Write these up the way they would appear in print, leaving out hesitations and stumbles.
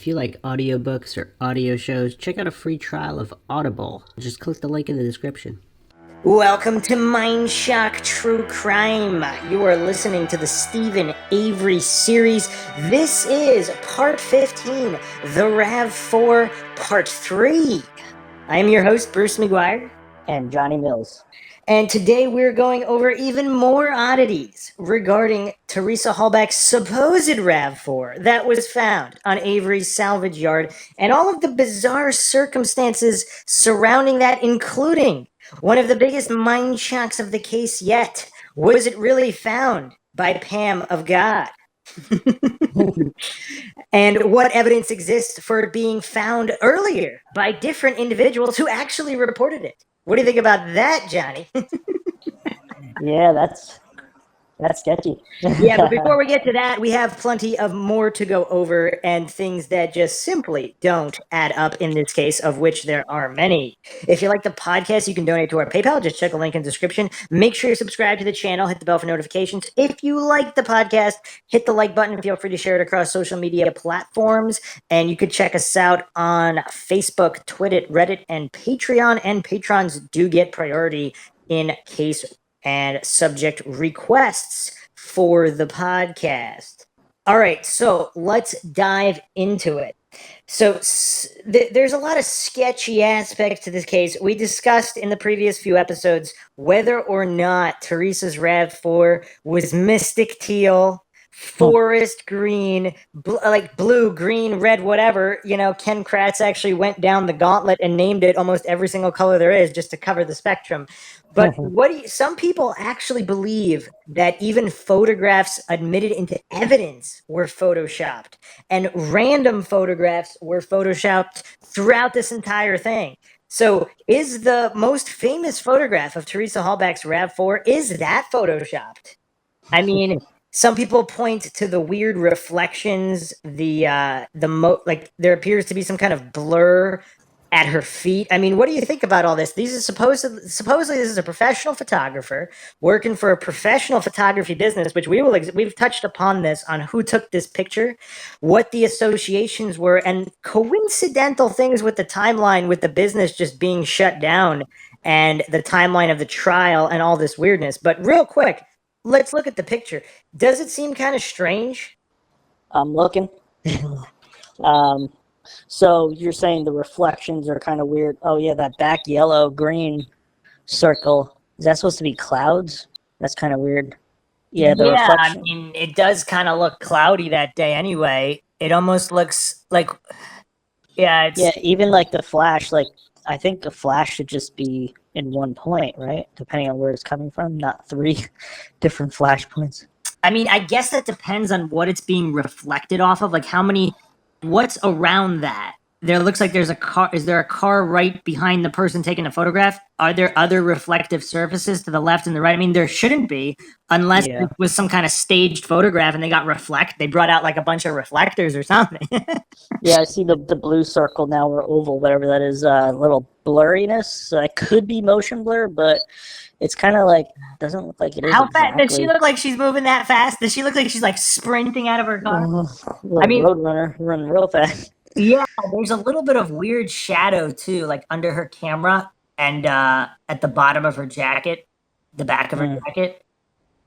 If you like audiobooks or audio shows, check out a free trial of Audible. Just click the link in the description. Welcome to MINDSHOCK True Crime. You are listening to the Stephen Avery series. This is part 15, the RAV4 part 3. I am your host, Bruce McGuire. And Johnny Mills. And today we're going over even more oddities regarding Teresa Halbach's supposed RAV4 that was found on Avery Salvage Yard and all of the bizarre circumstances surrounding that, including one of the biggest mind shocks of the case yet. Was it really found by Pam of God? And what evidence exists for it being found earlier by different individuals who actually reported it? What do you think about that, Johnny? Yeah, that's sketchy. Yeah, but before we get to that, we have plenty of more to go over and things that just simply don't add up in this case, of which there are many. If you like the podcast, you can donate to our PayPal. Just check the link in the description. Make sure you subscribe to the channel. Hit the bell for notifications. If you like the podcast, hit the like button. Feel free to share it across social media platforms. And you could check us out on Facebook, Twitter, Reddit, and Patreon. And patrons do get priority in case and subject requests for the podcast. All right, so let's dive into it. So there's a lot of sketchy aspects to this case. We discussed in the previous few episodes whether or not Teresa's RAV4 was mystic teal, forest green, like blue, green, red, whatever. You know, Ken Kratz actually went down the gauntlet and named it almost every single color there is just to cover the spectrum. But some people actually believe that even photographs admitted into evidence were photoshopped, and random photographs were photoshopped throughout this entire thing. So is the most famous photograph of Teresa Halbach's RAV4, is that photoshopped? I mean, some people point to the weird reflections, like there appears to be some kind of blur at her feet. I mean, what do you think about all this? These are supposedly this is a professional photographer working for a professional photography business, which we've touched upon this on who took this picture, what the associations were, and coincidental things with the timeline with the business just being shut down and the timeline of the trial and all this weirdness. But real quick, let's look at the picture. Does it seem kind of strange? I'm looking. So you're saying the reflections are kind of weird. Oh yeah, that back yellow green circle. Is that supposed to be clouds? That's kind of weird. Yeah, the reflection. I mean, it does kind of look cloudy that day anyway. It almost looks like, yeah, even like the flash, like I think the flash should just be in one point, right? Depending on where it's coming from, not three different flash points. I mean, I guess that depends on what it's being reflected off of, like what's around that. There looks like there's a car. Is there a car right behind the person taking the photograph? Are there other reflective surfaces to the left and the right? I mean, there shouldn't be, unless it was some kind of staged photograph and they brought out like a bunch of reflectors or something. Yeah, I see the blue circle now, or oval, whatever that is, a little blurriness. So it could be motion blur, but it's kind of like, doesn't look like it is. How fast does she look like she's moving that fast? Does she look like she's like sprinting out of her car? I mean, Roadrunner running real fast. Yeah, there's a little bit of weird shadow too, like under her camera and at the bottom of her jacket, the back of her jacket.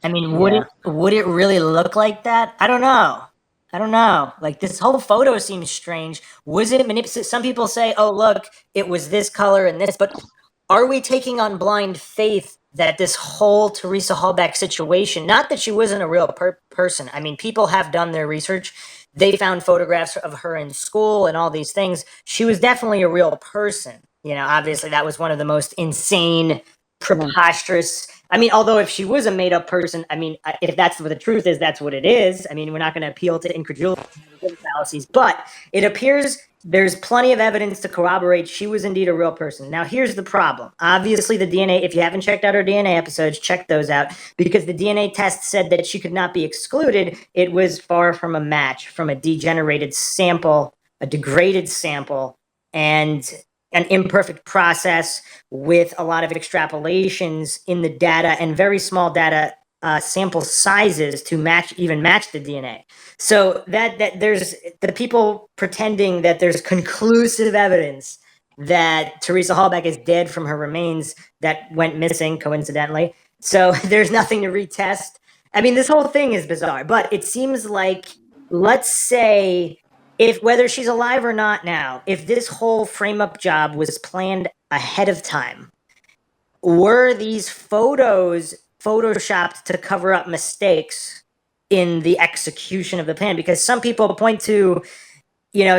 I mean, would it really look like that? I don't know. Like, this whole photo seems strange. Was it manipulated? Some people say, oh, look, it was this color and this, but are we taking on blind faith that this whole Teresa Halbach situation, not that she wasn't a real person. I mean, people have done their research. They found photographs of her in school and all these things. She was definitely a real person. You know, obviously that was one of the most insane, preposterous. I mean, although if she was a made up person, I mean, if that's what the truth is, that's what it is. I mean, we're not going to appeal to incredulity fallacies, but it appears there's plenty of evidence to corroborate she was indeed a real person. Now, here's the problem. Obviously, the DNA, if you haven't checked out our DNA episodes, check those out, because the DNA test said that she could not be excluded. It was far from a match from a degenerated sample, a degraded sample, and an imperfect process with a lot of extrapolations in the data and very small data sample sizes to match the DNA. So that there's the people pretending that there's conclusive evidence that Teresa Halbach is dead from her remains that went missing coincidentally. So there's nothing to retest. I mean, this whole thing is bizarre, but it seems like, let's say, if whether she's alive or not now, if this whole frame up job was planned ahead of time, were these photos photoshopped to cover up mistakes in the execution of the plan? Because some people point to,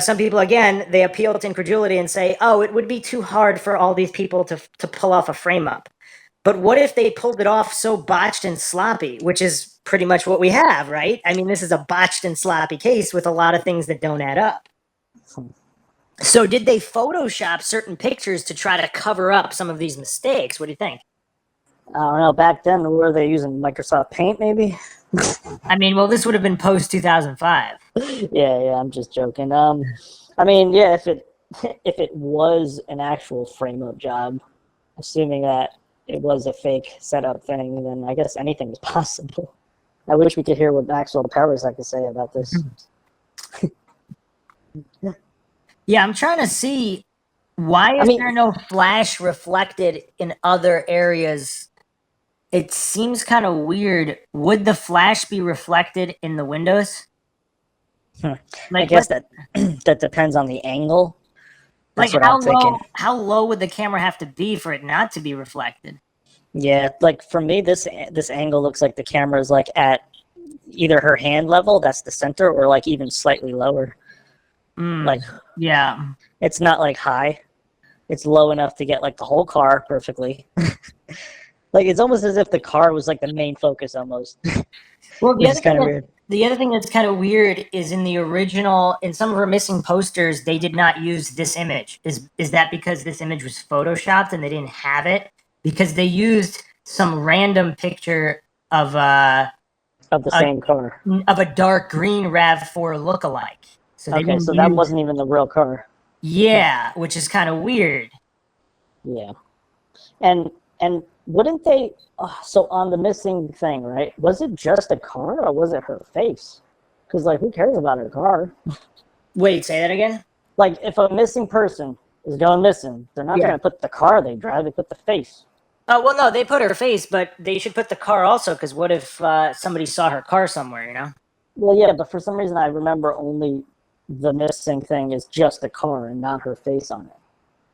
some people, again, they appeal to incredulity and say, oh, it would be too hard for all these people to pull off a frame up. But what if they pulled it off so botched and sloppy, which is pretty much what we have, right? I mean, this is a botched and sloppy case with a lot of things that don't add up. So did they Photoshop certain pictures to try to cover up some of these mistakes? What do you think? I don't know. Back then, were they using Microsoft Paint, maybe? I mean, well, this would have been post 2005. Yeah, I'm just joking. I mean, yeah, if it was an actual frame-up job, assuming that it was a fake setup thing, then I guess anything is possible. I wish we could hear what Maxwell Powers had to say about this. Yeah, I'm trying to see, why is there no flash reflected in other areas? It seems kind of weird. Would the flash be reflected in the windows? I guess that depends on the angle. That's what I'm thinking. How low would the camera have to be for it not to be reflected? Yeah, like for me, this angle looks like the camera is like at either her hand level, that's the center, or like even slightly lower. Like, yeah, it's not like high. It's low enough to get like the whole car perfectly. Like it's almost as if the car was like the main focus almost. Well, Which is kind of weird. The other thing that's kind of weird is in the original, in some of her missing posters, they did not use this image. Is that because this image was photoshopped and they didn't have it? Because they used some random picture of the same car, of a dark green RAV4 lookalike. So that wasn't even the real car. Yeah, which is kind of weird. Yeah, and wouldn't they? So on the missing thing, right? Was it just a car or was it her face? Because like, who cares about her car? Wait, say that again. Like, if a missing person is going missing, they're not going to put the car they drive; they put the face. Oh, well, no, they put her face, but they should put the car also, because what if somebody saw her car somewhere, Well, yeah, but for some reason I remember only the missing thing is just the car and not her face on it.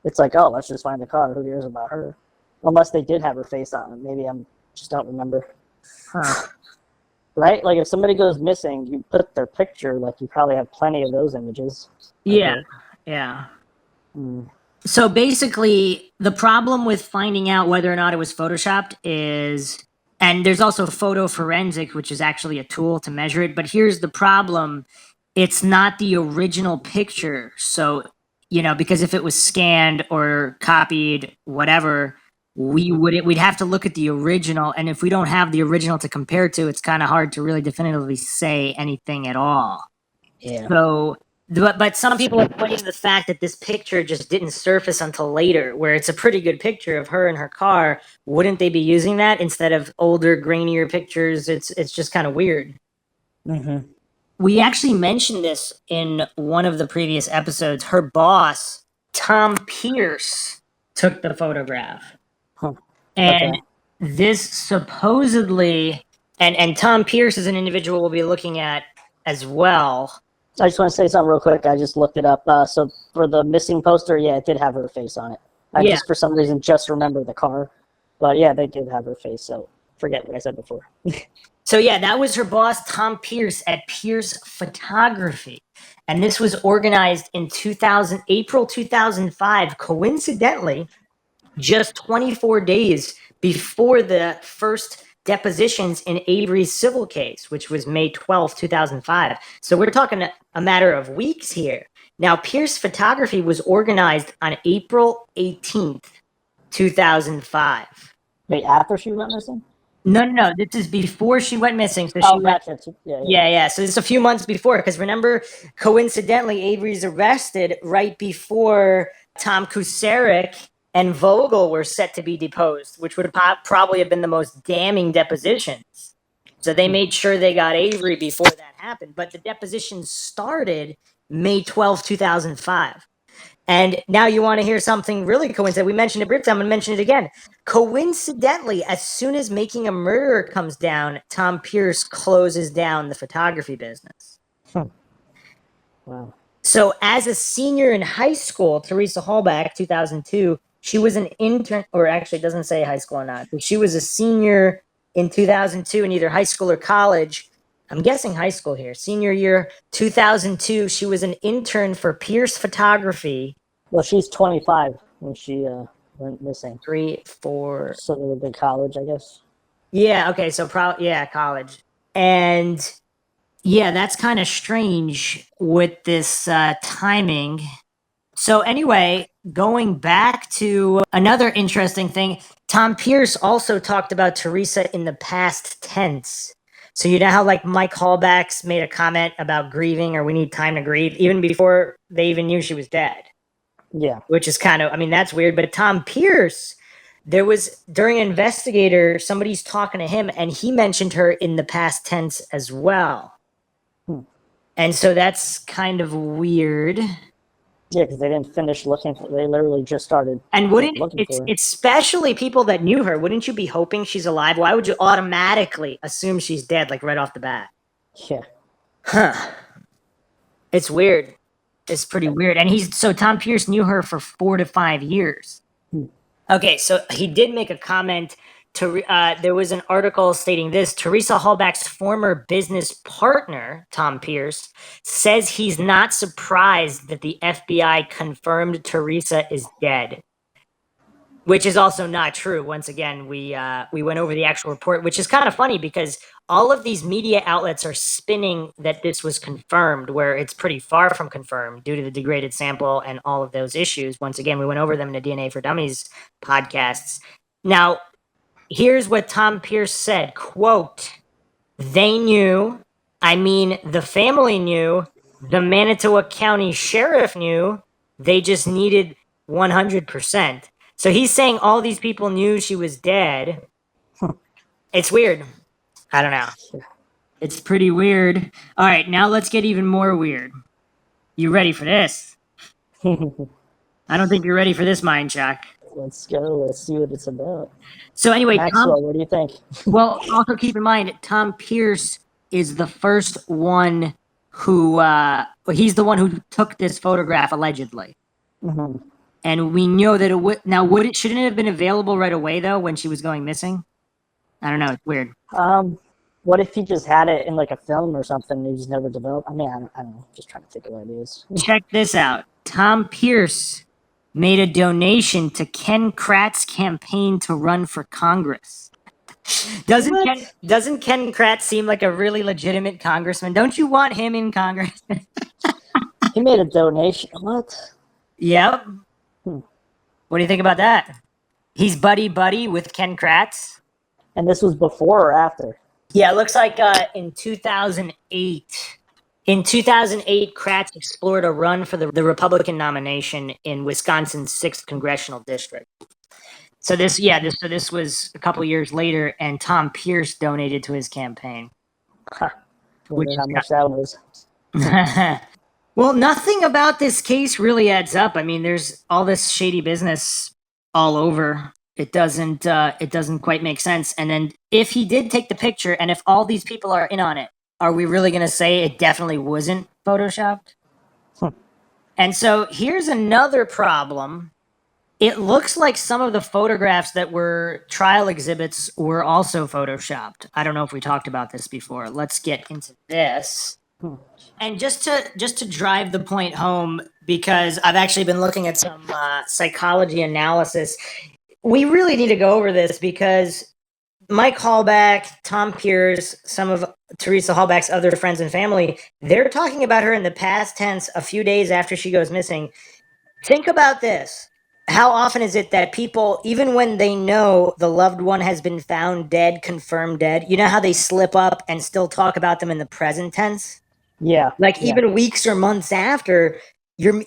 It's like, oh, let's just find the car. Who cares about her? Unless they did have her face on it. Maybe I just don't remember. Huh. Right? Like, if somebody goes missing, you put their picture, like, you probably have plenty of those images. Yeah, yeah. So basically, the problem with finding out whether or not it was photoshopped is, and there's also photo forensic, which is actually a tool to measure it, but here's the problem. It's not the original picture. So, because if it was scanned or copied, whatever, we'd have to look at the original. And if we don't have the original to compare to, it's kind of hard to really definitively say anything at all. Yeah. So, but some people are pointing to the fact that this picture just didn't surface until later, where it's a pretty good picture of her in her car. Wouldn't they be using that instead of older, grainier pictures? It's just kind of weird. Mm-hmm. We actually mentioned this in one of the previous episodes. Her boss, Tom Pierce, took the photograph. Huh. And this supposedly, and Tom Pierce is an individual we'll be looking at as well. I just want to say something real quick. I just looked it up. So for the missing poster, yeah, it did have her face on it. I just, for some reason, just remember the car. But yeah, they did have her face, so forget what I said before. So yeah, that was her boss, Tom Pierce, at Pierce Photography. And this was organized in April 2005, coincidentally, just 24 days before the first depositions in Avery's civil case, which was May 12th, 2005. So we're talking a matter of weeks here. Now, Pierce Photography was organized on April 18th, 2005. Wait, after she went missing? No. This is before she went missing. So yeah. So this is a few months before, because remember, coincidentally, Avery's arrested right before Tom Kucerik and Vogel were set to be deposed, which would probably have been the most damning depositions. So they made sure they got Avery before that happened. But the deposition started May 12th, 2005. And now you want to hear something really coincidental. We mentioned it briefly. I'm going to mention it again. Coincidentally, as soon as Making a Murderer comes down, Tom Pierce closes down the photography business. Wow. So as a senior in high school, Teresa Halbach, 2002, she was an intern, or actually it doesn't say high school or not, but she was a senior in 2002 in either high school or college. I'm guessing high school here. Senior year, 2002, she was an intern for Pierce Photography. Well, she's 25 when she went missing. 3, 4. So they would be college, I guess. Yeah, okay, so college. And yeah, that's kind of strange with this timing. So anyway, going back to another interesting thing, Tom Pierce also talked about Teresa in the past tense. So you know how like Mike Hallbach's made a comment about grieving or we need time to grieve even before they even knew she was dead. Yeah. Which is kind of, I mean, that's weird. But Tom Pierce, there was during Investigator, somebody's talking to him and he mentioned her in the past tense as well. And so that's kind of weird. Yeah, because they didn't finish looking for. They literally just started. And wouldn't looking for her. especially people that knew her? Wouldn't you be hoping she's alive? Why would you automatically assume she's dead, like right off the bat? Yeah. Huh? It's weird. It's pretty weird. And Tom Pierce knew her for 4 to 5 years. Okay, so he did make a comment. There was an article stating this: Teresa Halbach's former business partner, Tom Pierce, says he's not surprised that the FBI confirmed Teresa is dead. Which is also not true. Once again, we went over the actual report, which is kind of funny because all of these media outlets are spinning that this was confirmed, where it's pretty far from confirmed due to the degraded sample and all of those issues. Once again, we went over them in the DNA for Dummies podcasts. Now, here's what Tom Pierce said, quote, "They knew, I mean, the family knew, the Manitowoc County Sheriff knew, they just needed 100%. So he's saying all these people knew she was dead. It's weird. I don't know. It's pretty weird. All right, now let's get even more weird. You ready for this? I don't think you're ready for this, MINDSHOCK. Let's go. Let's see what it's about. So anyway, Maxwell, what do you think? Well, also keep in mind, Tom Pierce is the first one who, he's the one who took this photograph, allegedly. Mm-hmm. And we know that shouldn't it have been available right away, though, when she was going missing? I don't know. It's weird. What if he just had it in like a film or something and he just never developed? I mean, I don't know. Just trying to think of ideas. Check this out. Tom Pierce made a donation to Ken Kratt's campaign to run for Congress. Doesn't Ken Kratt seem like a really legitimate congressman? Don't you want him in Congress? He made a donation. What? Yep. What do you think about that? He's buddy with Ken Kratz. And this was before or after? Yeah, it looks like in 2008. In 2008, Kratz explored a run for the Republican nomination in Wisconsin's 6th congressional district. So this was a couple years later, and Tom Pierce donated to his campaign. Wonder how much that was. Well, nothing about this case really adds up. I mean, there's all this shady business all over. It doesn't quite make sense. And then if he did take the picture, and if all these people are in on it, are we really going to say it definitely wasn't photoshopped? And so here's another problem. It looks like some of the photographs that were trial exhibits were also photoshopped. I don't know if we talked about this before. Let's get into this. And just to drive the point home, because I've actually been looking at some psychology analysis, we really need to go over this because Mike Halbach, Tom Pierce, some of Teresa Halbach's other friends and family, they're talking about her in the past tense a few days after she goes missing. Think about this. How often is it that people, even when they know the loved one has been found dead, confirmed dead, you know how they slip up and still talk about them in the present tense? Yeah. Like even weeks or months after,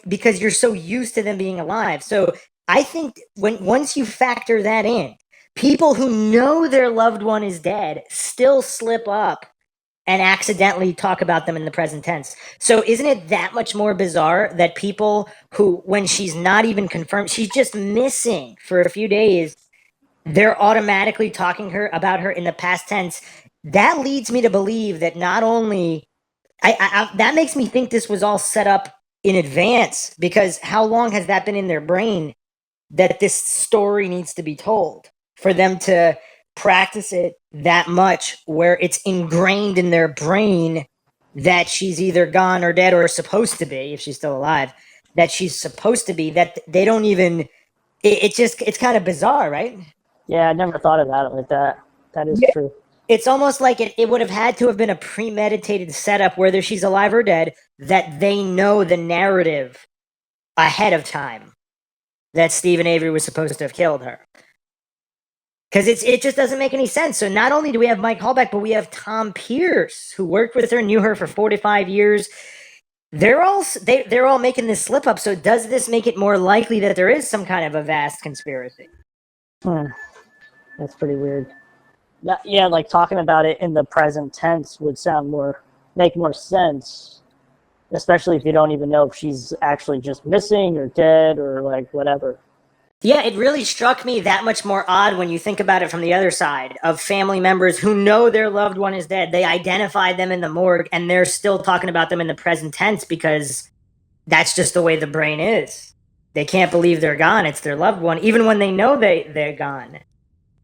because you're so used to them being alive. So I think once you factor that in, People who know their loved one is dead still slip up and accidentally talk about them in the present tense. So isn't it that much more bizarre that people who, when she's not even confirmed, she's just missing for a few days, they're automatically talking about her in the past tense? That leads me to believe that not only that makes me think this was all set up in advance, because how long has that been in their brain that this story needs to be told for them to practice it that much where it's ingrained in their brain that she's either gone or dead, or supposed to be, if she's still alive, that she's supposed to be, that they don't even, it's kind of bizarre, right? Yeah, I never thought about it like that. That is true. It's almost like it would have had to have been a premeditated setup, whether she's alive or dead, that they know the narrative ahead of time that Stephen Avery was supposed to have killed her. Because it just doesn't make any sense. So not only do we have Mike Halbach, but we have Tom Pierce, who worked with her, knew her for 45 years. They're all making this slip up. So does this make it more likely that there is some kind of a vast conspiracy? That's pretty weird. Yeah, like talking about it in the present tense would make more sense, especially if you don't even know if she's actually just missing or dead or like whatever. Yeah, it really struck me that much more odd when you think about it from the other side, of family members who know their loved one is dead. They identified them in the morgue and they're still talking about them in the present tense because that's just the way the brain is. They can't believe they're gone. It's their loved one, even when they know they're gone.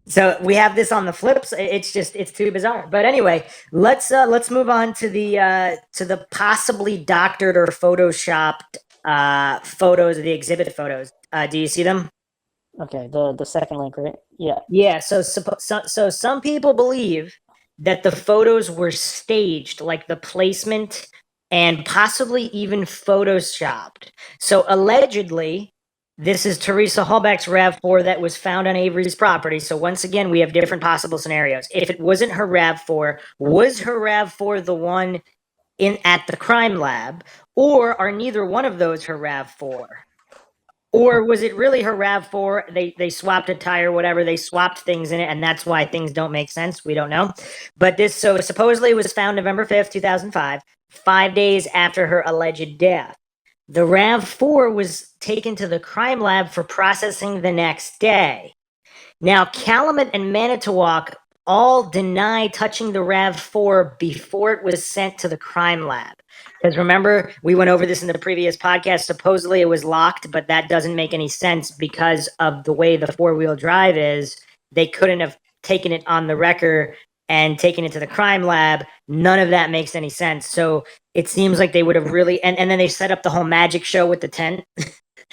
So we have this on the flips. It's too bizarre. But anyway, let's move on to the possibly doctored or photoshopped photos of the exhibit photos. Do you see them? Okay, the second link, right? Yeah. Yeah. So some people believe that the photos were staged, like the placement, and possibly even photoshopped. So allegedly, this is Teresa Halbach's RAV4 that was found on Avery's property. So once again, we have different possible scenarios. If it wasn't her RAV4, was her RAV4 the one at the crime lab, or are neither one of those her RAV4? Or was it really her RAV4? They swapped a tire, whatever. They swapped things in it, and that's why things don't make sense. We don't know. But so supposedly it was found November 5th, 2005, 5 days after her alleged death. The RAV4 was taken to the crime lab for processing the next day. Now, Calumet and Manitowoc all deny touching the RAV4 before it was sent to the crime lab. Because remember, we went over this in the previous podcast. Supposedly it was locked, but that doesn't make any sense because of the way the four-wheel drive is. They couldn't have taken it on the wrecker and taken it to the crime lab. None of that makes any sense. So it seems like they would have really, and then they set up the whole magic show with the tent.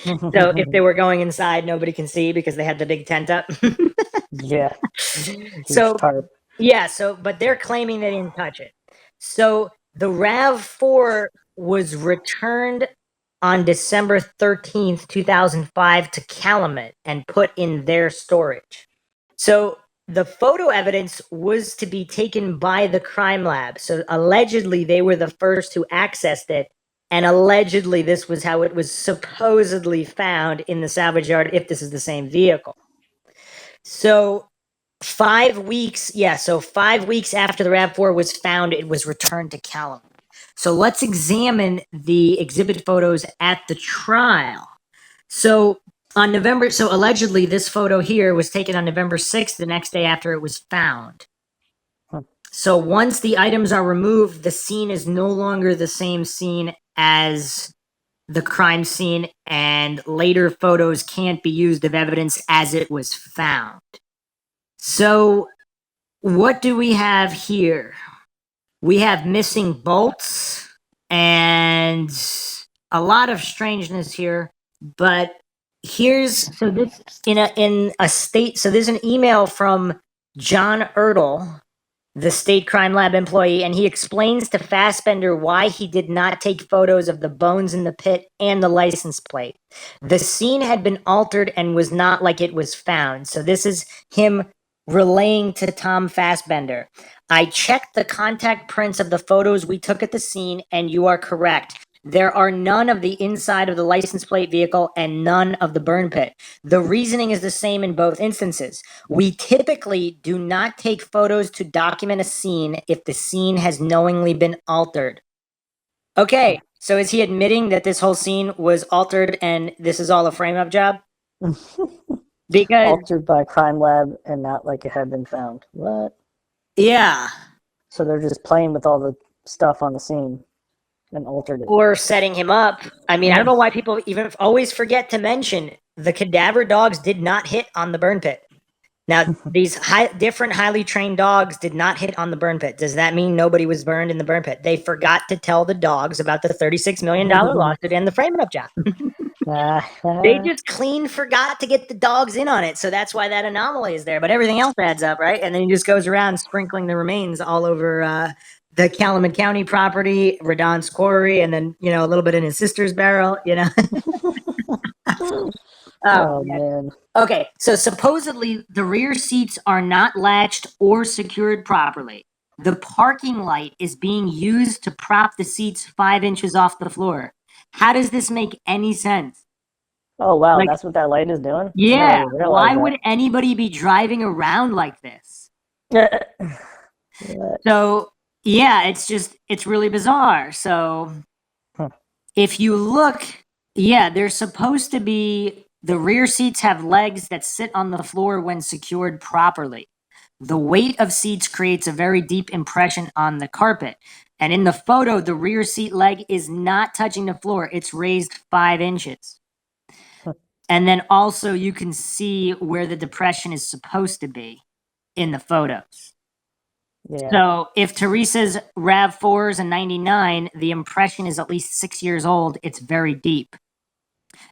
So if they were going inside, nobody can see because they had the big tent up. Yeah. So, yeah, but they're claiming they didn't touch it. So the RAV4 was returned on December 13th, 2005 to Calumet and put in their storage. So the photo evidence was to be taken by the crime lab. So allegedly they were the first who accessed it. And allegedly this was how it was supposedly found in the salvage yard, if this is the same vehicle. So 5 weeks, 5 weeks after the RAV4 was found, it was returned to Calumet. So let's examine the exhibit photos at the trial. So allegedly this photo here was taken on November 6th, the next day after it was found. So once the items are removed, the scene is no longer the same scene as the crime scene, and later photos can't be used of evidence as it was found. So what do we have here? We have missing bolts and a lot of strangeness here, but there's an email from John Ertl, the state crime lab employee, and he explains to Fassbender why he did not take photos of the bones in the pit and the license plate. The scene had been altered and was not like it was found. So this is him relaying to Tom Fassbender. I checked the contact prints of the photos we took at the scene, and you are correct. There are none of the inside of the license plate vehicle and none of the burn pit. The reasoning is the same in both instances. We typically do not take photos to document a scene if the scene has knowingly been altered. Okay, so is he admitting that this whole scene was altered and this is all a frame-up job? Because, Altered by crime lab and not like it had been found. What? yeah, So they're just playing with all the stuff on the scene and altered it. or setting him up. I mean, I don't know why people even always forget to mention the cadaver dogs did not hit on the burn pit. Now, these different highly trained dogs did not hit on the burn pit. Does that mean nobody was burned in the burn pit? They forgot to tell the dogs about the $36 million lawsuit and the frame-up job. They just clean forgot to get the dogs in on it. So that's why that anomaly is there. But everything else adds up, right? And then he just goes around sprinkling the remains all over the Calumet County property, Radon's quarry, and then, you know, a little bit in his sister's barrel, you know? Oh, man. Okay, so supposedly the rear seats are not latched or secured properly. The parking light is being used to prop the seats 5 inches off the floor. How does this make any sense? Oh, wow. Like- That's what that light is doing? Yeah, I didn't why realize would anybody be driving around like this? that. So, yeah, it's really bizarre. So, Huh. if you look, yeah, they're supposed to be, the rear seats have legs that sit on the floor when secured properly. The weight of seats creates a very deep impression on the carpet. And in the photo, the rear seat leg is not touching the floor, it's raised 5 inches. And then also you can see where the depression is supposed to be in the photos. Yeah. So if Teresa's RAV4 is a 99, the impression is at least 6 years old. It's very deep.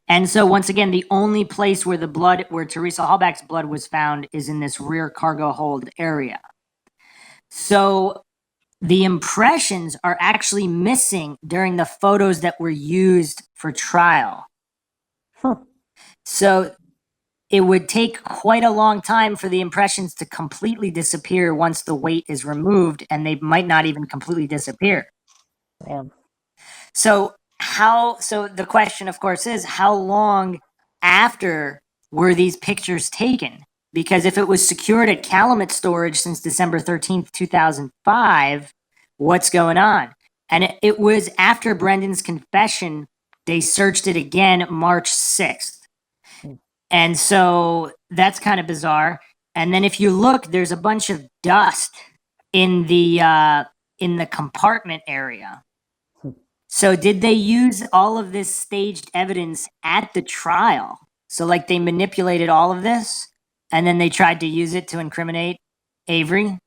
And so once again, the only place where where Teresa Halbach's blood was found is in this rear cargo hold area. So the impressions are actually missing during the photos that were used for trial. Huh. So it would take quite a long time for the impressions to completely disappear once the weight is removed, and they might not even completely disappear. Damn. So the question, of course, is how long after were these pictures taken? Because if it was secured at Calumet storage since December 13th, 2005, what's going on? And it was after Brendan's confession, they searched it again March 6th. And so that's kind of bizarre. And then if you look, there's a bunch of dust in the compartment area. So did they use all of this staged evidence at the trial? So like they manipulated all of this and then they tried to use it to incriminate Avery?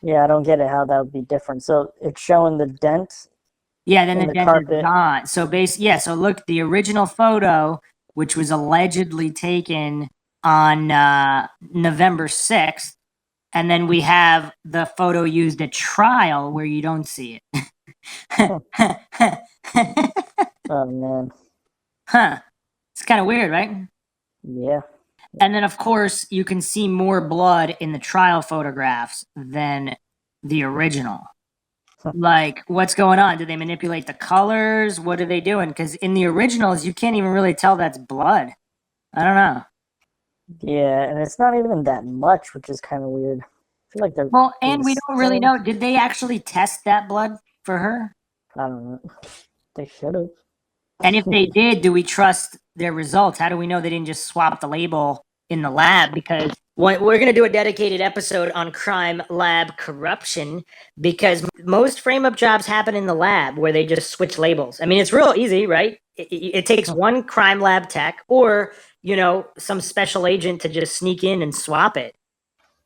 Yeah, I don't get it how that would be different. So it's showing the dent. Yeah, then in the the dent is carpet. gone. So so look, the original photo, which was allegedly taken on November 6th, and then we have the photo used at trial where you don't see it. Oh, man. Huh. It's kind of weird, right? Yeah. And then, of course, you can see more blood in the trial photographs than the original. Like, what's going on? Do they manipulate the colors? What are they doing? Because in the originals, you can't even really tell that's blood. I don't know. Yeah, and it's not even that much, which is kind of weird. I feel like they're... Well, and we don't really know. Did they actually test that blood for her? I don't know. They should have. And if they did, do we trust their results? How do we know they didn't just swap the label in the lab? Because we're going to do a dedicated episode on crime lab corruption, because most frame-up jobs happen in the lab where they just switch labels. I mean, it's real easy, right? It takes one crime lab tech or, you know, some special agent to just sneak in and swap it.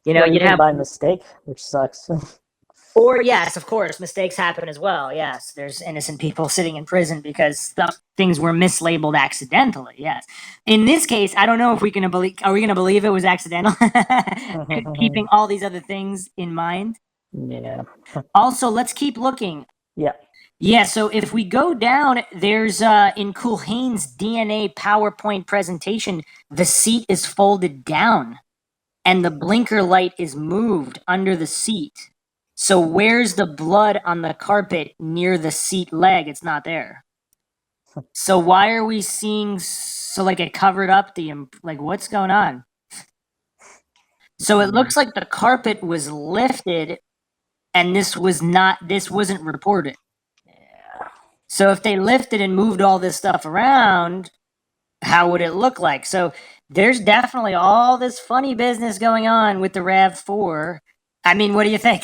You know, Or you'd even have... by mistake, which sucks. Or, yes, of course, mistakes happen as well. Yes, there's innocent people sitting in prison because things were mislabeled accidentally. Yes. In this case, I don't know if we can believe. Are we going to believe it was accidental? Keeping all these other things in mind. Yeah. Also, let's keep looking. Yeah. Yeah, so if we go down, there's in Culhane's DNA PowerPoint presentation, the seat is folded down and the blinker light is moved under the seat. So where's the blood on the carpet near the seat leg? It's not there. So why are we seeing like it covered up like what's going on? So it looks like the carpet was lifted and this wasn't reported. Yeah. So if they lifted and moved all this stuff around, how would it look like? So there's definitely all this funny business going on with the RAV4. I mean, what do you think?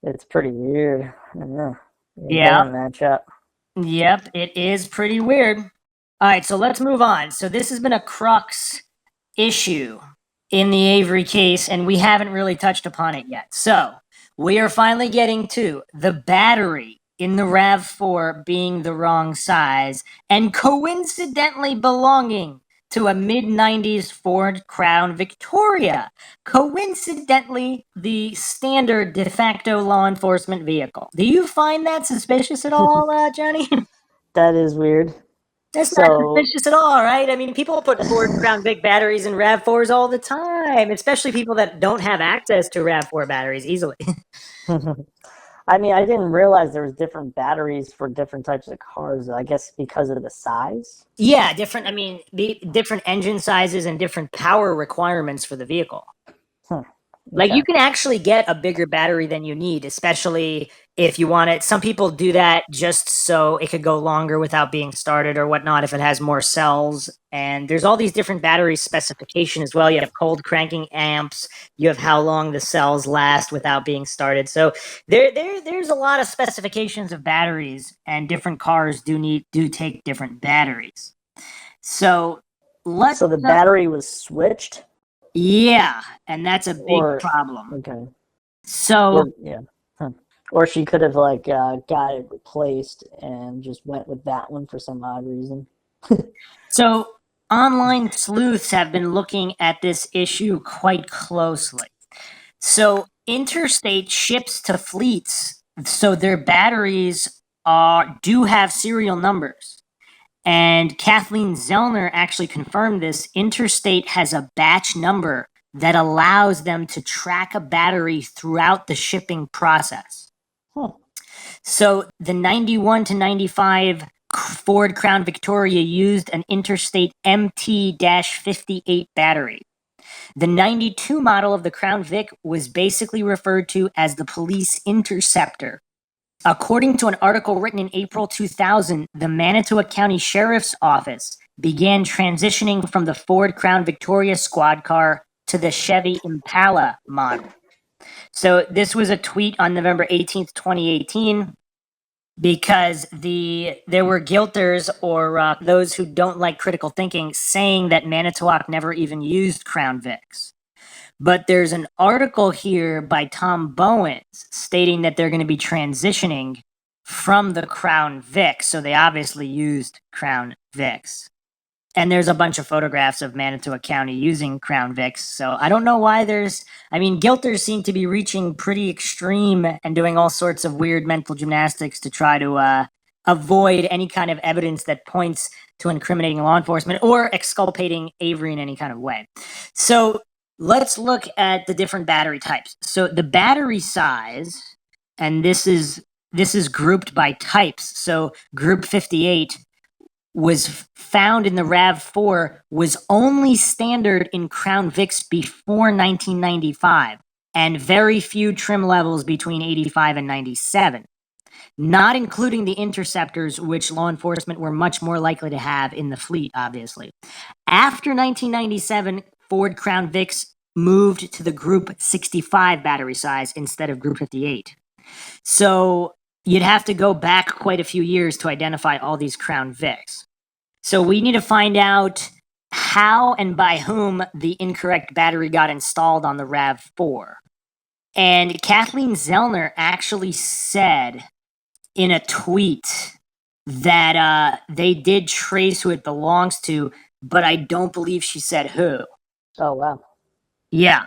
It's pretty weird. I don't know. It Yeah. doesn't match up. Yep, it is pretty weird. All right, so let's move on. So this has been a crux issue in the Avery case, and we haven't really touched upon it yet. So we are finally getting to the battery in the RAV4 being the wrong size and coincidentally belonging to a mid-90s Ford Crown Victoria. Coincidentally, the standard de facto law enforcement vehicle. Do you find that suspicious at all, Johnny? That is weird. That's not suspicious at all, right? I mean, people put Ford Crown Vic batteries in RAV4s all the time, especially people that don't have access to RAV4 batteries easily. I mean, I didn't realize there was different batteries for different types of cars. I guess because of the size. Yeah, different engine sizes and different power requirements for the vehicle. Like you can actually get a bigger battery than you need, especially if you want it. Some people do that just so it could go longer without being started or whatnot if it has more cells. And there's all these different battery specifications as well. You have cold cranking amps. You have how long the cells last without being started. So there's a lot of specifications of batteries, and different cars do take different batteries. So So the battery was switched? Yeah, and that's a big problem. Okay. So or she could have like got it replaced and just went with that one for some odd reason. So online sleuths have been looking at this issue quite closely. So interstate ships to fleets, so their batteries do have serial numbers. And Kathleen Zellner actually confirmed this. Interstate has a batch number that allows them to track a battery throughout the shipping process. So the 91 to 95 Ford Crown Victoria used an Interstate MT-58 battery. The 92 model of the Crown Vic was basically referred to as the Police Interceptor. According to an article written in April 2000, the Manitowoc County Sheriff's Office began transitioning from the Ford Crown Victoria squad car to the Chevy Impala model. So this was a tweet on November 18th, 2018, because there were guilters or those who don't like critical thinking saying that Manitowoc never even used Crown Vics. But there's an article here by Tom Bowens stating that they're going to be transitioning from the Crown Vic. So they obviously used Crown Vics. And there's a bunch of photographs of Manitowoc County using Crown Vics. So I don't know why guilters seem to be reaching pretty extreme and doing all sorts of weird mental gymnastics to try to avoid any kind of evidence that points to incriminating law enforcement or exculpating Avery in any kind of way. So let's look at the different battery types. So the battery size, and this is grouped by types. So group 58 was found in the RAV4 was only standard in Crown Vics before 1995, and very few trim levels between 85 and 97, not including the interceptors, which law enforcement were much more likely to have in the fleet, obviously. After 1997, Ford Crown Vics moved to the Group 65 battery size instead of Group 58. So you'd have to go back quite a few years to identify all these Crown Vics. So we need to find out how and by whom the incorrect battery got installed on the RAV4. And Kathleen Zellner actually said in a tweet that they did trace who it belongs to, but I don't believe she said who. Oh, wow. Yeah.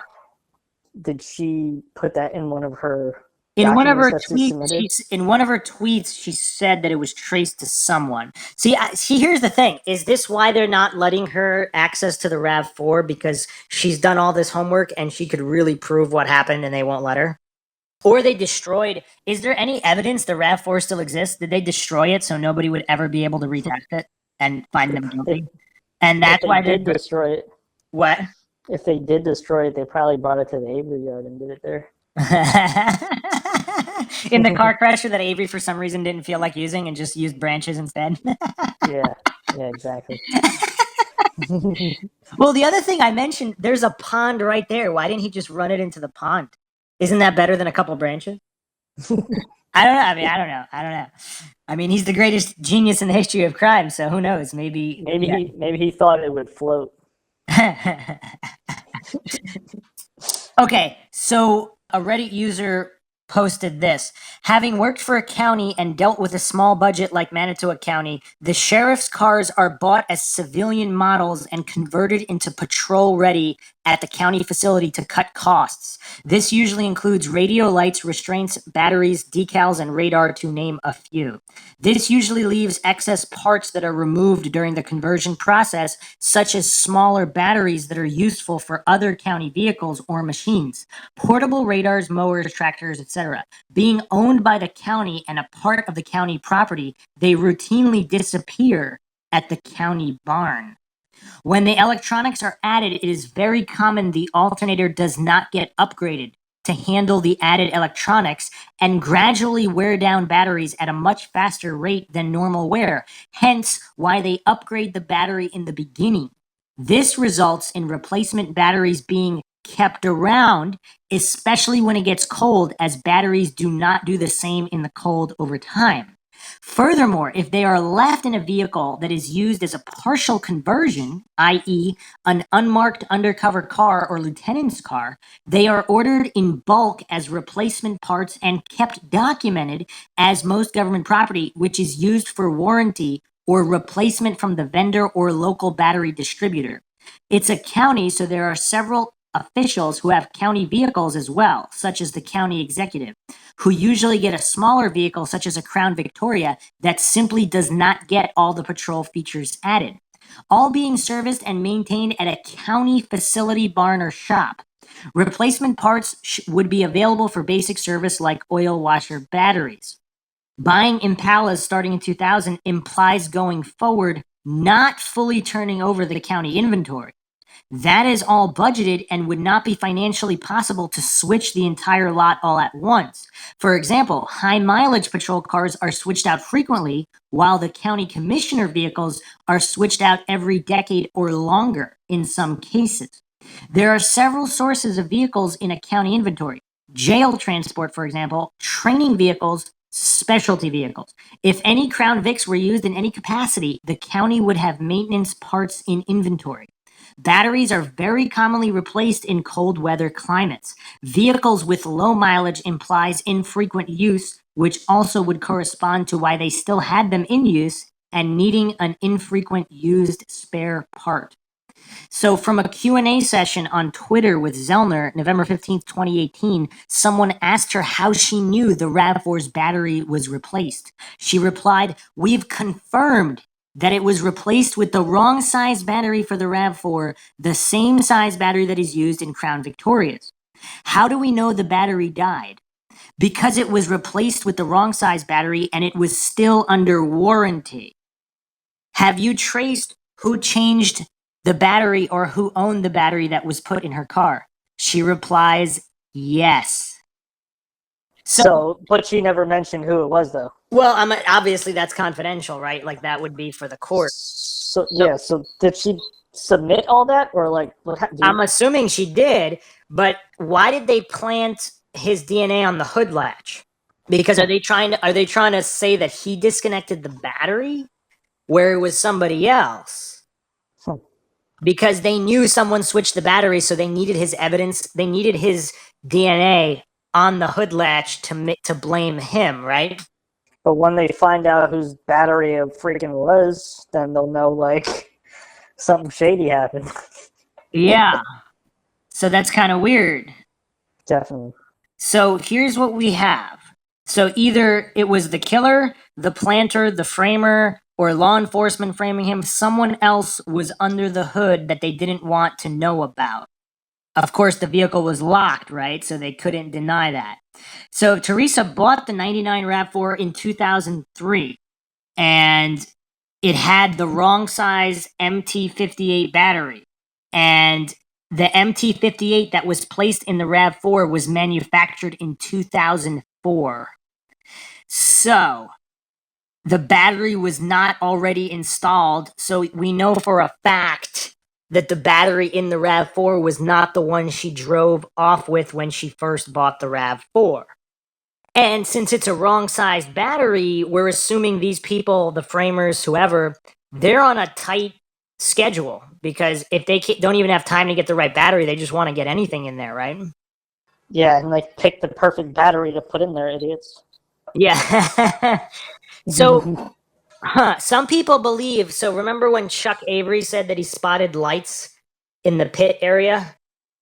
Did she put that in one of her In one of documents her that she tweets, submitted. she said that it was traced to someone. See, here's the thing: is this why they're not letting her access to the RAV4 because she's done all this homework and she could really prove what happened, and they won't let her? Or they destroyed? Is there any evidence the RAV4 still exists? Did they destroy it so nobody would ever be able to retest it and find them guilty? And If that's they why they're did destroy it, what? if they did destroy it, they probably brought it to the Avery Yard and did it there. In the car crusher that Avery for some reason didn't feel like using and just used branches instead. Yeah, exactly. Well, the other thing I mentioned, there's a pond right there. Why didn't he just run it into the pond? Isn't that better than a couple branches? I don't know. I mean, I don't know. I mean, he's the greatest genius in the history of crime, so who knows? Maybe Maybe he thought it would float. Okay, so a Reddit user posted this. Having worked for a county and dealt with a small budget like Manitowoc County, the sheriff's cars are bought as civilian models and converted into patrol ready at the county facility to cut costs. This usually includes radio lights, restraints, batteries, decals, and radar, to name a few. This usually leaves excess parts that are removed during the conversion process, such as smaller batteries that are useful for other county vehicles or machines, portable radars, mowers, tractors, etc. Being owned by the county and a part of the county property, they routinely disappear at the county barn. When the electronics are added, it is very common the alternator does not get upgraded to handle the added electronics and gradually wear down batteries at a much faster rate than normal wear, hence why they upgrade the battery in the beginning. This results in replacement batteries being kept around, especially when it gets cold, as batteries do not do the same in the cold over time. Furthermore, if they are left in a vehicle that is used as a partial conversion, i.e., an unmarked undercover car or lieutenant's car, they are ordered in bulk as replacement parts and kept documented as most government property, which is used for warranty or replacement from the vendor or local battery distributor. It's a county, so there are several officials who have county vehicles as well, such as the county executive, who usually get a smaller vehicle such as a Crown Victoria that simply does not get all the patrol features added, all being serviced and maintained at a county facility, barn, or shop. Replacement parts would be available for basic service like oil washer batteries. Buying Impalas starting in 2000 implies going forward not fully turning over the county inventory. That is all budgeted and would not be financially possible to switch the entire lot all at once. For example, high mileage patrol cars are switched out frequently, while the county commissioner vehicles are switched out every decade or longer in some cases. There are several sources of vehicles in a county inventory. Jail transport, for example, training vehicles, specialty vehicles. If any Crown Vics were used in any capacity, the county would have maintenance parts in inventory. Batteries are very commonly replaced in cold weather climates. Vehicles with low mileage implies infrequent use, which also would correspond to why they still had them in use and needing an infrequent used spare part. So from a Q&A session on Twitter with Zellner, November 15th, 2018, someone asked her how she knew the RAV4's battery was replaced. She replied, "We've confirmed that it was replaced with the wrong size battery for the RAV4, the same size battery that is used in Crown Victorias. How do we know the battery died? Because it was replaced with the wrong size battery and it was still under warranty. Have you traced who changed the battery or who owned the battery that was put in her car?" She replies, "Yes." So, but she never mentioned who it was, though. Well, obviously that's confidential, right? Like that would be for the court. So yeah. So did she submit all that, or like what? I'm assuming she did, but why did they plant his DNA on the hood latch? Because are they trying to say that he disconnected the battery where it was somebody else? Because they knew someone switched the battery, so they needed his evidence. They needed his DNA on the hood latch to blame him, right? But when they find out whose battery it freaking was, then they'll know like something shady happened. Yeah. So that's kind of weird. Definitely. So here's what we have. So either it was the killer, the planter, the framer, or law enforcement framing him. Someone else was under the hood that they didn't want to know about. Of course, the vehicle was locked, right? So they couldn't deny that. So Teresa bought the 99 RAV4 in 2003, and it had the wrong size MT58 battery. And the MT58 that was placed in the RAV4 was manufactured in 2004. So the battery was not already installed. So we know for a fact that the battery in the RAV4 was not the one she drove off with when she first bought the RAV4. And since it's a wrong size battery, we're assuming these people, the framers, whoever, they're on a tight schedule, because if they don't even have time to get the right battery, they just want to get anything in there, right? Yeah, and like pick the perfect battery to put in there, idiots. Yeah. So some people believe, so remember when Chuck Avery said that he spotted lights in the pit area?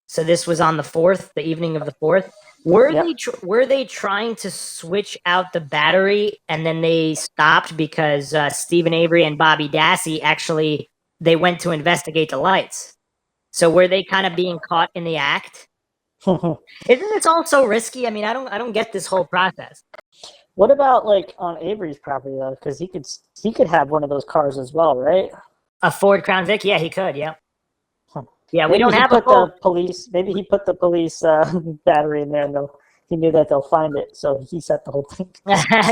So this was on the 4th, the evening of the 4th. Were they trying to switch out the battery, and then they stopped because Stephen Avery and Bobby Dassey actually, they went to investigate the lights? So were they kind of being caught in the act? Isn't this all so risky? I mean, I don't get this whole process. What about like on Avery's property though? Because he could have one of those cars as well, right? A Ford Crown Vic? Yeah, he could. Yeah. Yeah, we Maybe don't he have put a full. the police. Maybe he put the police battery in there, and he knew that they'll find it, so he set the whole thing.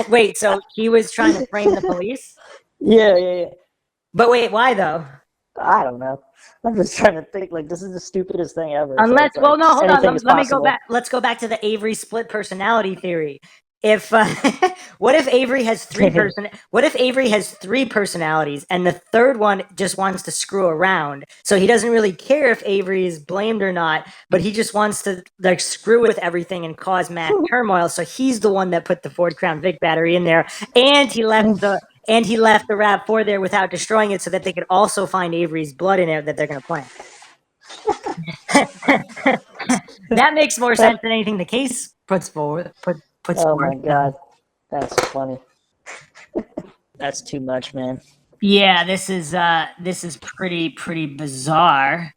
Wait, so he was trying to frame the police? Yeah. But wait, why though? I don't know. I'm just trying to think. Like, this is the stupidest thing ever. Unless, so well, no, hold on. anything is Let me go possible. back. Let's go back to the Avery split personality theory. If what if Avery has what if Avery has three personalities, and the third one just wants to screw around? So he doesn't really care if Avery is blamed or not, but he just wants to like screw with everything and cause mad turmoil. So he's the one that put the Ford Crown Vic battery in there, and he left the RAV4 there without destroying it, so that they could also find Avery's blood in it that they're going to plant. That makes more sense than anything the case puts forward. Oh my god, that's funny. That's too much, man. Yeah, this is pretty bizarre.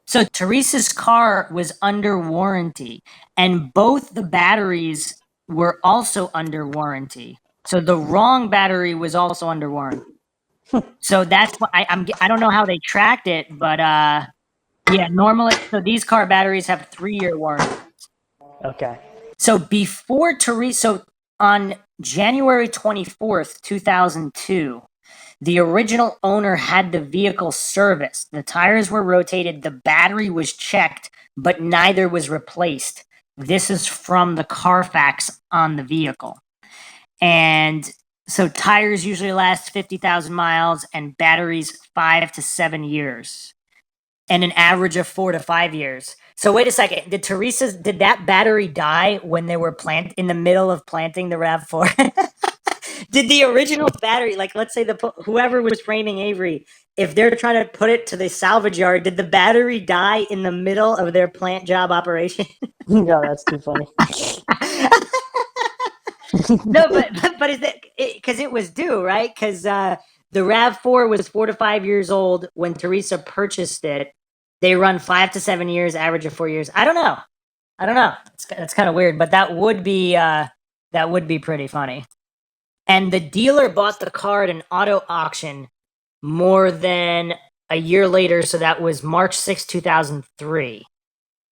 So Teresa's car was under warranty, and both the batteries were also under warranty. So the wrong battery was also under warranty. So that's what I don't know how they tracked it, but yeah, normally, so these car batteries have 3-year warranty. Okay. So before Teresa, so on January 24th, 2002, the original owner had the vehicle serviced. The tires were rotated, the battery was checked, but neither was replaced. This is from the Carfax on the vehicle. And so tires usually last 50,000 miles and batteries 5 to 7 years, and an average of 4 to 5 years. So wait a second. Did that battery die when they were in the middle of planting the RAV4? Did the original battery, like let's say whoever was framing Avery, if they're trying to put it to the salvage yard, did the battery die in the middle of their plant job operation? No, that's too funny. No, but is that because it was due, right? Because the RAV4 was 4 to 5 years old when Teresa purchased it. They run 5 to 7 years, average of 4 years. I don't know. It's kind of weird, but that would be pretty funny. And the dealer bought the car at an auto auction more than a year later, so that was March 6, 2003.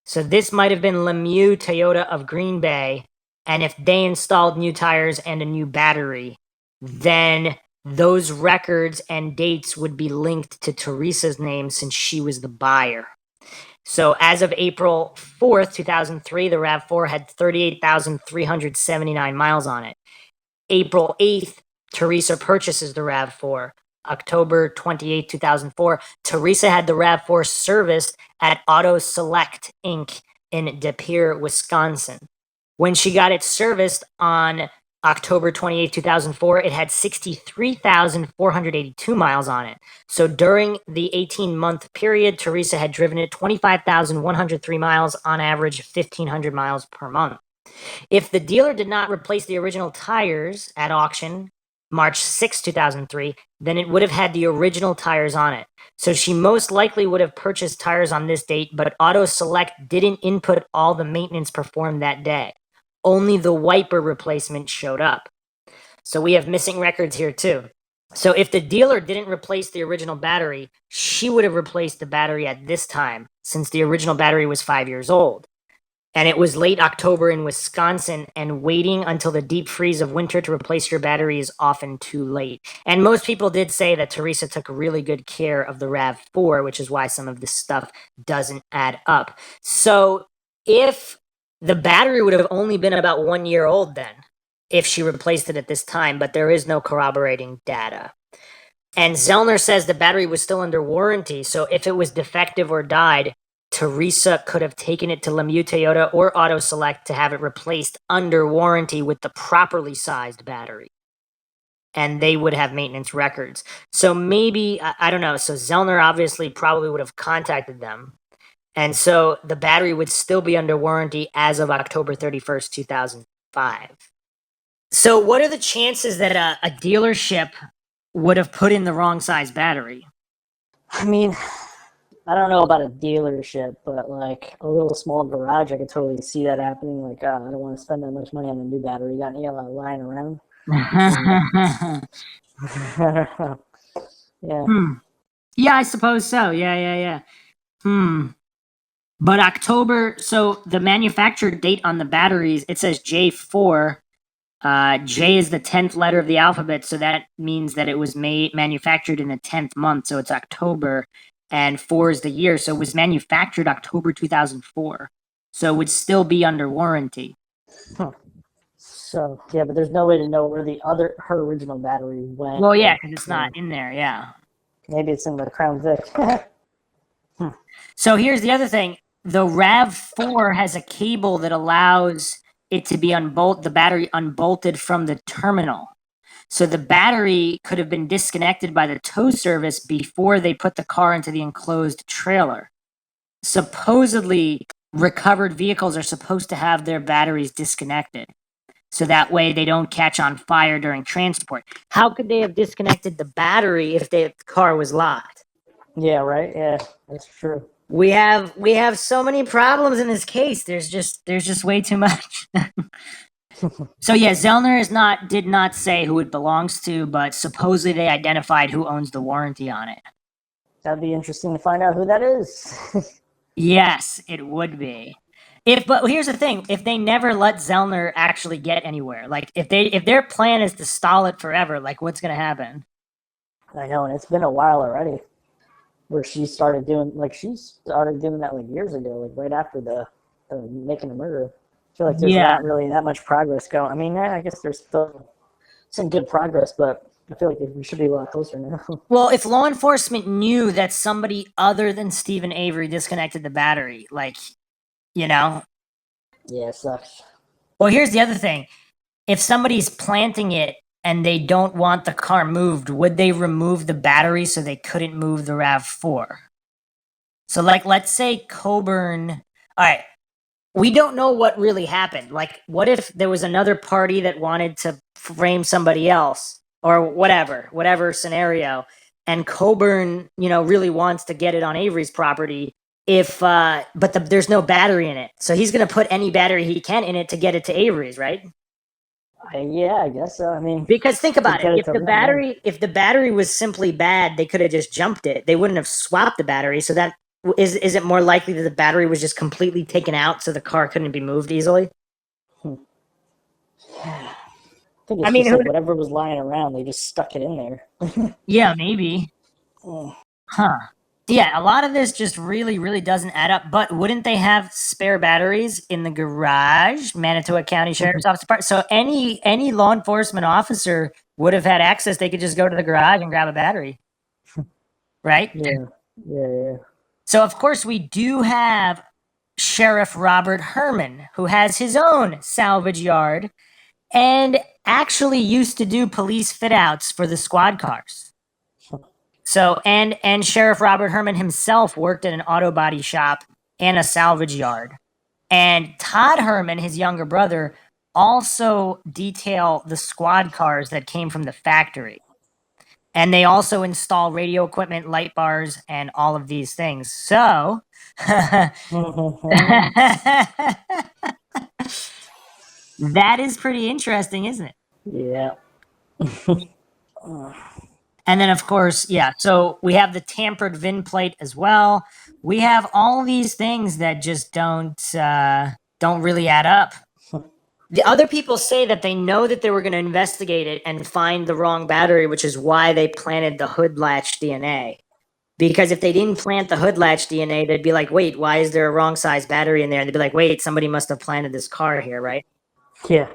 So this might have been Lemieux Toyota of Green Bay, and if they installed new tires and a new battery, then those records and dates would be linked to Teresa's name since she was the buyer. So as of April 4th, 2003, the RAV4 had 38,379 miles on it. April 8th, Teresa purchases the RAV4. October 28, 2004, Teresa had the RAV4 serviced at Auto Select Inc. in De Pere, Wisconsin. When she got it serviced on October 28, 2004, it had 63,482 miles on it. So during the 18-month period, Teresa had driven it 25,103 miles, on average 1,500 miles per month. If the dealer did not replace the original tires at auction, March 6, 2003, then it would have had the original tires on it. So she most likely would have purchased tires on this date, but Auto Select didn't input all the maintenance performed that day. Only the wiper replacement showed up. So we have missing records here too. So if the dealer didn't replace the original battery, she would have replaced the battery at this time, since the original battery was 5 years old. And it was late October in Wisconsin, and waiting until the deep freeze of winter to replace your battery is often too late. And most people did say that Teresa took really good care of the RAV4, which is why some of this stuff doesn't add up. So if the battery would have only been about 1 year old then, if she replaced it at this time, but there is no corroborating data. And Zellner says the battery was still under warranty, so if it was defective or died, Teresa could have taken it to Lemieux Toyota or Auto Select to have it replaced under warranty with the properly sized battery. And they would have maintenance records. So maybe, I don't know, so Zellner obviously probably would have contacted them. And so the battery would still be under warranty as of October 31st, 2005. So what are the chances that a dealership would have put in the wrong size battery? I mean, I don't know about a dealership, but like a little small garage, I could totally see that happening. Like, I don't want to spend that much money on a new battery. Got any lying around? Yeah. Yeah, I suppose so. Yeah. But October, so the manufacturer date on the batteries, it says J4. J is the 10th letter of the alphabet, so that means that it was manufactured in the 10th month, so it's October, and 4 is the year, so it was manufactured October 2004, so it would still be under warranty. So, yeah, but there's no way to know where her original battery went. Well, yeah, because it's not in there, yeah. Maybe it's in the Crown Vic. So here's the other thing. The RAV4 has a cable that allows it to be the battery unbolted from the terminal. So the battery could have been disconnected by the tow service before they put the car into the enclosed trailer. Supposedly, recovered vehicles are supposed to have their batteries disconnected, so that way they don't catch on fire during transport. How could they have disconnected the battery if the car was locked? Yeah, right? Yeah, that's true. We have so many problems in this case. There's just way too much. So yeah, Zellner did not say who it belongs to, but supposedly they identified who owns the warranty on it. That'd be interesting to find out who that is. Yes, it would be. But here's the thing: if they never let Zellner actually get anywhere, like if their plan is to stall it forever, like what's gonna happen? I know, and it's been a while already. Where she started doing that like years ago, like right after the making a murder. I feel like there's not really that much progress going. I mean, I guess there's still some good progress, but I feel like we should be a lot closer now. Well, if law enforcement knew that somebody other than Stephen Avery disconnected the battery, like, Yeah, it sucks. Well, here's the other thing. If somebody's planting it and they don't want the car moved, would they remove the battery so they couldn't move the RAV4? So, like, let's say Coburn... All right, we don't know what really happened. Like, what if there was another party that wanted to frame somebody else? Or whatever scenario. And Coburn, really wants to get it on Avery's property. There's no battery in it. So he's going to put any battery he can in it to get it to Avery's, right? Yeah, I guess so. I mean, because think about it. If the battery was simply bad, they could have just jumped it. They wouldn't have swapped the battery. So that is it more likely that the battery was just completely taken out so the car couldn't be moved easily? I think it's just like whatever was lying around, they just stuck it in there. Yeah, maybe. Huh. Yeah, a lot of this just really, really doesn't add up. But wouldn't they have spare batteries in the garage, Manitowoc County Sheriff's Office Department? So any law enforcement officer would have had access. They could just go to the garage and grab a battery, right? Yeah. So of course we do have Sheriff Robert Herman, who has his own salvage yard, and actually used to do police fit outs for the squad cars. So, and Sheriff Robert Herman himself worked at an auto body shop and a salvage yard. And Todd Herman, his younger brother, also detail the squad cars that came from the factory. And they also install radio equipment, light bars, and all of these things. So, that is pretty interesting, isn't it? Yeah. And then, of course, yeah, so we have the tampered VIN plate as well. We have all these things that just don't really add up. The other people say that they know that they were going to investigate it and find the wrong battery, which is why they planted the hood latch DNA. Because if they didn't plant the hood latch DNA, they'd be like, wait, why is there a wrong size battery in there? And they'd be like, wait, somebody must have planted this car here, right? Yeah.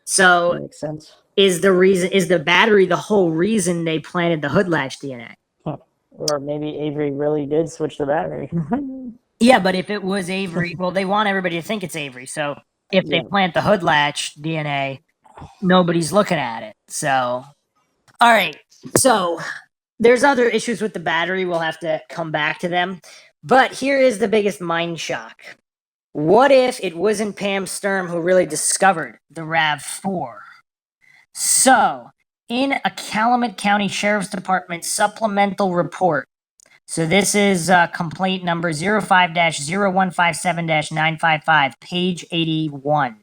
So That makes sense. is the battery the whole reason they planted the hood latch DNA? Or maybe Avery really did switch the battery. Yeah, but if it was Avery, well, they want everybody to think it's Avery. So if they plant the hood latch DNA, nobody's looking at it. So, all right. So there's other issues with the battery. We'll have to come back to them. But here is the biggest mind shock. What if it wasn't Pam Sturm who really discovered the RAV4? So, in a Calumet County Sheriff's Department supplemental report, so this is complaint number 05-0157-955, page 81.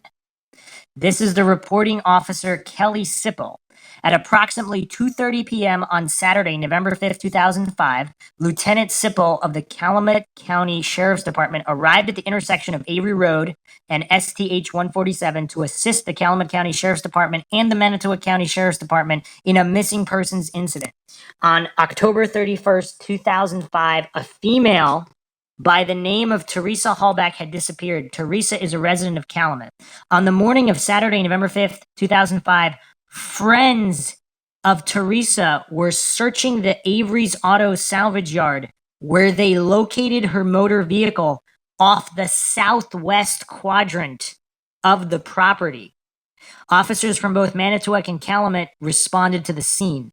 This is the reporting officer, Kelly Sipple. At approximately 2:30 p.m. on Saturday, November 5th, 2005, Lieutenant Sipple of the Calumet County Sheriff's Department arrived at the intersection of Avery Road and STH 147 to assist the Calumet County Sheriff's Department and the Manitowoc County Sheriff's Department in a missing persons incident. On October 31st, 2005, a female by the name of Teresa Halbach had disappeared. Teresa is a resident of Calumet. On the morning of Saturday, November 5th, 2005, friends of Teresa were searching the Avery's Auto Salvage Yard, where they located her motor vehicle off the southwest quadrant of the property. Officers from both Manitowoc and Calumet responded to the scene.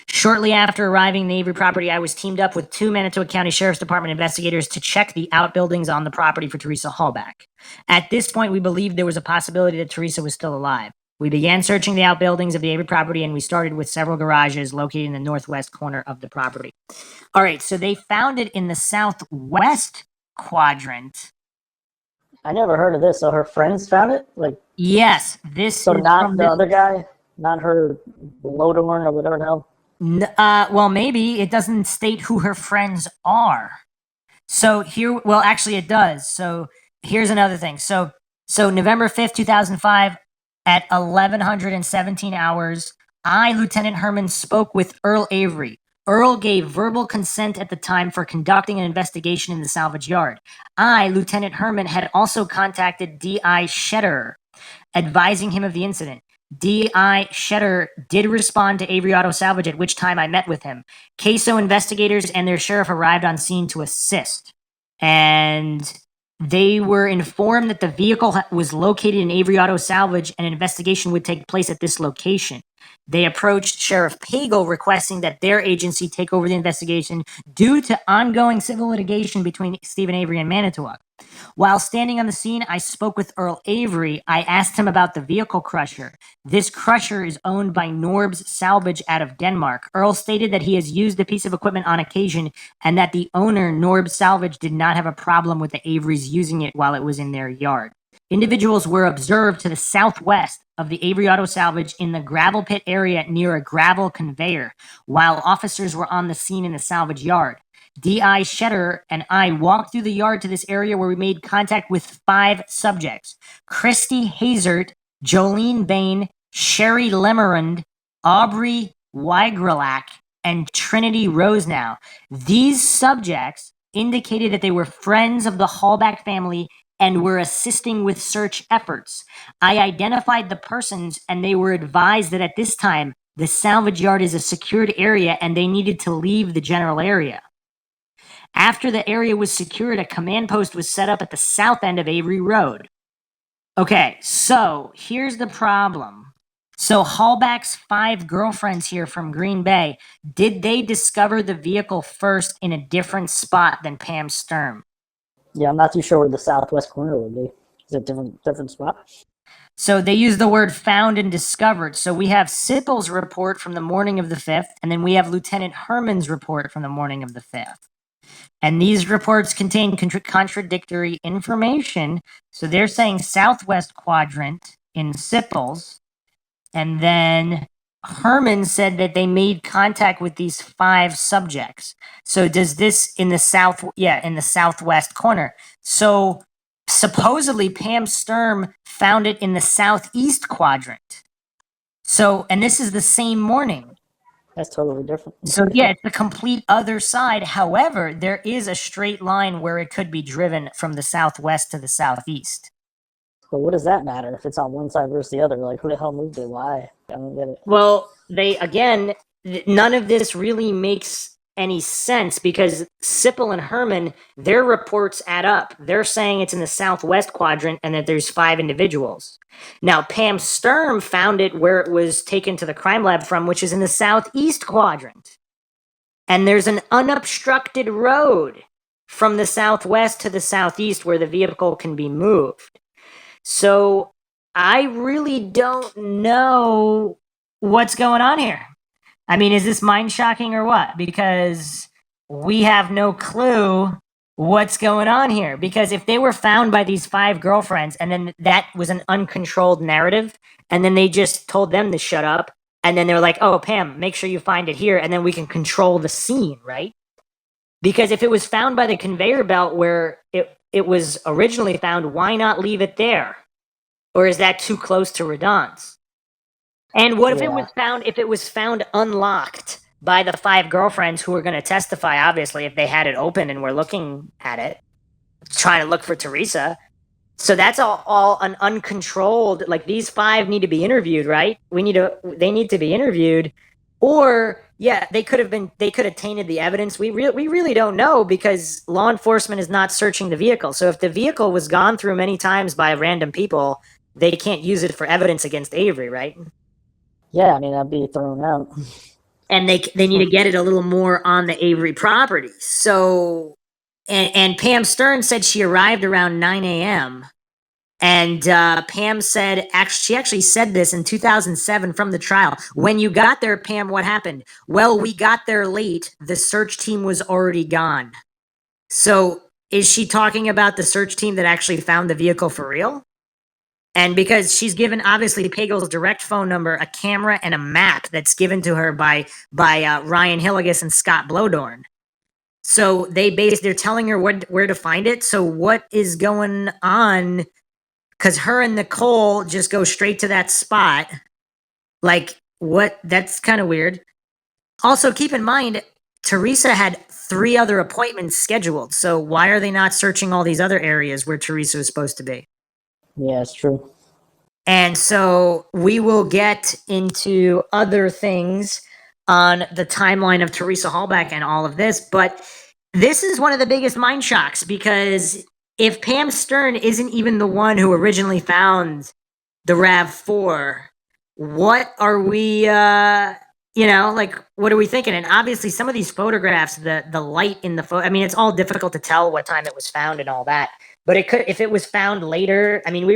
Shortly after arriving at the Avery property, I was teamed up with 2 Manitowoc County Sheriff's Department investigators to check the outbuildings on the property for Teresa Halbach. At this point, we believed there was a possibility that Teresa was still alive. We began searching the outbuildings of the Avery property, and we started with several garages located in the northwest corner of the property. All right, so they found it in the southwest quadrant. I never heard of this. So her friends found it? Yes, this So is not from the this- other guy? Not her Lodorn or whatever the hell? Well, maybe it doesn't state who her friends are. So here, well, actually, it does. So here's another thing. So November 5th, 2005, at 1117 hours, I, Lieutenant Herman, spoke with Earl Avery. Earl gave verbal consent at the time for conducting an investigation in the salvage yard. I, Lieutenant Herman, had also contacted D.I. Shetter, advising him of the incident. D.I. Shetter did respond to Avery Auto Salvage, at which time I met with him. CASO investigators and their sheriff arrived on scene to assist. And they were informed that the vehicle was located in Avery Auto Salvage and an investigation would take place at this location. They approached Sheriff Pagel requesting that their agency take over the investigation due to ongoing civil litigation between Stephen Avery and Manitowoc. While standing on the scene, I spoke with Earl Avery. I asked him about the vehicle crusher. This crusher is owned by Norb's Salvage out of Denmark. Earl stated that he has used the piece of equipment on occasion and that the owner, Norb's Salvage, did not have a problem with the Averys using it while it was in their yard. Individuals were observed to the southwest of the Avery Auto Salvage in the gravel pit area near a gravel conveyor, while officers were on the scene in the salvage yard. D.I. Shetter and I walked through the yard to this area where we made contact with 5 subjects: Christy Hazert, Jolene Bain, Sherry Lemerand, Aubrey Weigrelak, and Trinity Rosenow. These subjects indicated that they were friends of the Halbach family and were assisting with search efforts. I identified the persons, and they were advised that at this time, the salvage yard is a secured area and they needed to leave the general area. After the area was secured, a command post was set up at the south end of Avery Road. Okay, so here's the problem. So Halbach's 5 girlfriends here from Green Bay, did they discover the vehicle first in a different spot than Pam Sturm? Yeah, I'm not too sure where the southwest corner would be. Is it different spot? So they use the word found and discovered. So we have Sippel's report from the morning of the 5th, and then we have Lieutenant Herman's report from the morning of the 5th. And these reports contain contradictory information. So they're saying southwest quadrant in Sippel's. And then Herman said that they made contact with these 5 subjects. So does this in the southwest corner. So supposedly Pam Sturm found it in the southeast quadrant. So, and this is the same morning. That's totally different. So yeah, it's the complete other side. However, there is a straight line where it could be driven from the southwest to the southeast. But what does that matter if it's on one side versus the other? Like, who the hell moved it? Why? I don't get it. Well, none of this really makes any sense because Sippel and Herman, their reports add up. They're saying it's in the southwest quadrant and that there's 5 individuals. Now, Pam Sturm found it where it was taken to the crime lab from, which is in the southeast quadrant. And there's an unobstructed road from the southwest to the southeast where the vehicle can be moved. So I really don't know what's going on here. I mean, is this mind shocking or what? Because we have no clue what's going on here. Because if they were found by these 5 girlfriends and then that was an uncontrolled narrative and then they just told them to shut up and then they're like, oh, Pam, make sure you find it here and then we can control the scene, right? Because if it was found by the conveyor belt where it was originally found, why not leave it there? Or is that too close to redundancy? And what if it was found unlocked by the 5 girlfriends who were going to testify, obviously, if they had it open and were looking at it, trying to look for Teresa? So that's all an uncontrolled, like these 5 need to be interviewed, right? They need to be interviewed. Or yeah, they could have tainted the evidence. We really don't know because law enforcement is not searching the vehicle. So if the vehicle was gone through many times by random people, they can't use it for evidence against Avery, right? Yeah, I mean, that'd be thrown out. And they need to get it a little more on the Avery property. So, and Pam Stern said she arrived around 9 a.m. And Pam said, she actually said this in 2007 from the trial. When you got there, Pam, what happened? Well, we got there late. The search team was already gone. So is she talking about the search team that actually found the vehicle for real? And because she's given, obviously, Pagel's direct phone number, a camera, and a map that's given to her by Ryan Hilligus and Scott Blodorn. So they're telling her where to find it. So what is going on? Because her and Nicole just go straight to that spot. Like, what? That's kind of weird. Also, keep in mind, Teresa had 3 other appointments scheduled. So why are they not searching all these other areas where Teresa was supposed to be? Yeah, it's true. And so we will get into other things on the timeline of Teresa Halbach and all of this. But this is one of the biggest mind shocks because if Pam Stern isn't even the one who originally found the RAV4, what are we, what are we thinking? And obviously some of these photographs, the light in the photo, I mean, it's all difficult to tell what time it was found and all that. But if it was found later, I mean,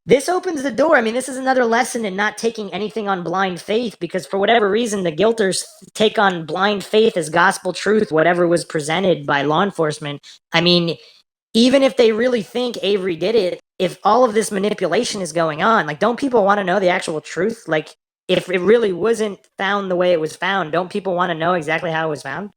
this opens the door. I mean, this is another lesson in not taking anything on blind faith because for whatever reason, the guilters take on blind faith as gospel truth, whatever was presented by law enforcement. I mean, even if they really think Avery did it, if all of this manipulation is going on, like, don't people want to know the actual truth? Like, if it really wasn't found the way it was found, don't people want to know exactly how it was found?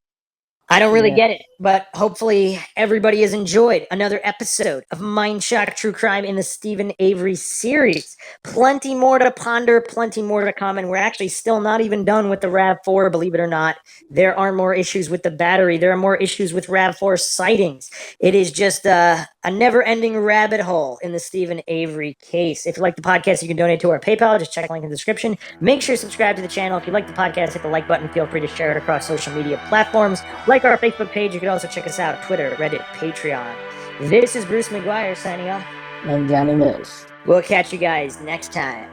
I don't really get it, but hopefully everybody has enjoyed another episode of MindShock True Crime in the Stephen Avery series. Plenty more to ponder, plenty more to come, and we're actually still not even done with the RAV4, believe it or not. There are more issues with the battery. There are more issues with RAV4 sightings. It is just a never-ending rabbit hole in the Stephen Avery case. If you like the podcast, you can donate to our PayPal. Just check the link in the description. Make sure to subscribe to the channel. If you like the podcast, hit the like button. Feel free to share it across social media platforms. Like our Facebook page. You can also check us out on Twitter, Reddit, Patreon. This is Bruce McGuire signing off. And Johnny Mills. We'll catch you guys next time.